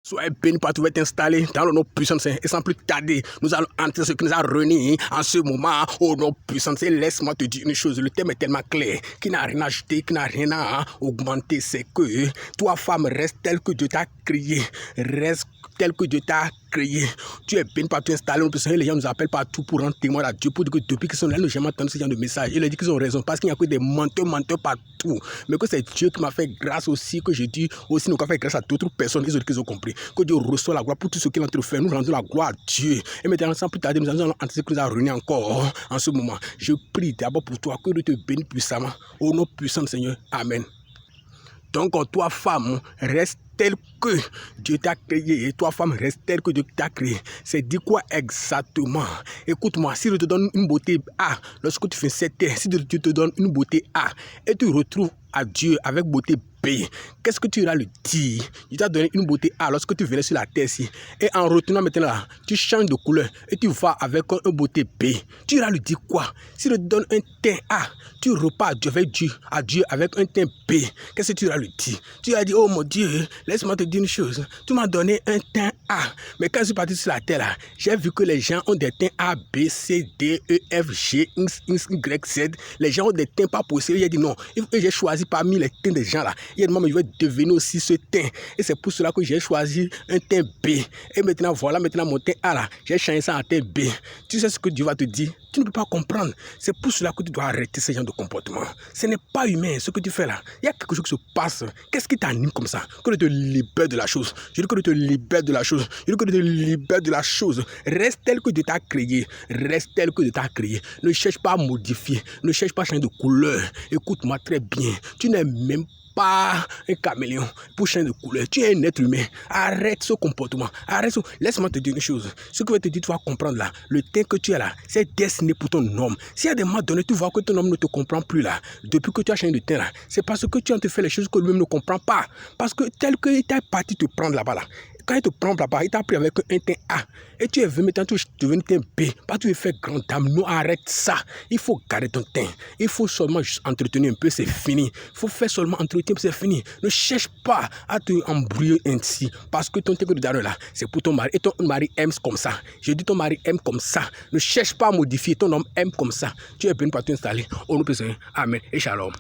Soyez bénis pour trouver installé dans le nom puissant et sans plus tarder, nous allons entrer ce qui nous a réunis en ce moment au nom puissant. Laisse-moi te dire une chose, le thème est tellement clair, qui n'a rien à ajouter, qui n'a rien à augmenter, c'est que toi femme reste telle que Dieu t'a créé, reste tel que Dieu t'a créé. Tu es béni par tout installé. Les gens nous appellent partout pour rendre témoin à Dieu, pour dire que depuis qu'ils sont là, nous n'avons jamais entendu ce genre de message. Ils disent qu'ils ont raison, parce qu'il n'y a que des menteurs partout. Mais que c'est Dieu qui m'a fait grâce aussi, que je dis aussi, nous avons fait grâce à d'autres personnes, ils ont compris. Que Dieu reçoit la gloire pour tout ce qu'il est en train de faire. Nous rendons la gloire à Dieu. Et maintenant, sans plus tarder, nous allons entrer ce que nous a réunis encore en ce moment. Je prie d'abord pour toi, que Dieu te bénisse puissamment. Au nom puissant du Seigneur. Amen. Donc, toi, femme, reste tel que Dieu t'a créé, et toi, femme, reste tel que Dieu t'a créé. C'est dit quoi exactement? Écoute-moi, si Dieu te donne une beauté A, lorsque tu fais cette terre, si Dieu te donne une beauté A, et tu retrouves à Dieu avec beauté B, qu'est-ce que tu iras lui dire? Il t'a donné une beauté A lorsque tu venais sur la terre ici, et en retournant maintenant là, tu changes de couleur, et tu vas avec une beauté B. Tu iras lui dire quoi? Si Dieu te donne un teint A, tu repars à Dieu avec un teint B, qu'est-ce que tu iras lui dire? Tu iras dire, oh mon Dieu, laisse-moi te dire une chose, tu m'as donné un teint A, mais quand je suis parti sur la terre là, j'ai vu que les gens ont des teints A, B, C, D, E, F, G, Y, Z, les gens ont des teints pas possibles. J'ai dit non, j'ai choisi parmi les teints des gens là, il y a des moments où je vais devenir aussi ce teint, et c'est pour cela que j'ai choisi un teint B, et maintenant voilà, maintenant mon teint A là, j'ai changé ça en teint B. Tu sais ce que Dieu va te dire? Tu ne peux pas comprendre. C'est pour cela que tu dois arrêter ce genre de comportement. Ce n'est pas humain ce que tu fais là. Il y a quelque chose qui se passe. Qu'est-ce qui t'anime comme ça? Que Dieu te libère de la chose. Je dis que Dieu te libère de la chose. Je dis que Dieu te libère de la chose. Reste tel que Dieu t'a créé. Reste tel que Dieu t'a créé. Ne cherche pas à modifier. Ne cherche pas à changer de couleur. Écoute-moi très bien. Tu n'es même pas un caméléon pour changer de couleur. Tu es un être humain. Arrête ce comportement. Arrête ce... Laisse-moi te dire une chose. Ce que je vais te dire, tu vas comprendre là. Le teint que tu as là, c'est destiné pour ton homme. S'il y a des moments donnés, tu vois que ton homme ne te comprend plus là. Depuis que tu as changé de teint là, c'est parce que tu as fait les choses que lui-même ne comprend pas. Parce que tel qu'il est parti te prendre là-bas là. Quand il te prend là-bas, il t'a pris avec un teint A. Et tu es venu maintenant, tu deviens teint B. Parce que tu es fait grande dame. Non, arrête ça. Il faut garder ton teint. Il faut seulement juste entretenir un peu, c'est fini. Il faut faire seulement entretenir, c'est fini. Ne cherche pas à te embrouiller ainsi. Parce que ton teint de là, c'est pour ton mari. Et ton mari aime comme ça. Je dis ton mari aime comme ça. Ne cherche pas à modifier. Ton homme aime comme ça. Tu es venu pour t'installer. Au nom de Dieu. Amen et shalom.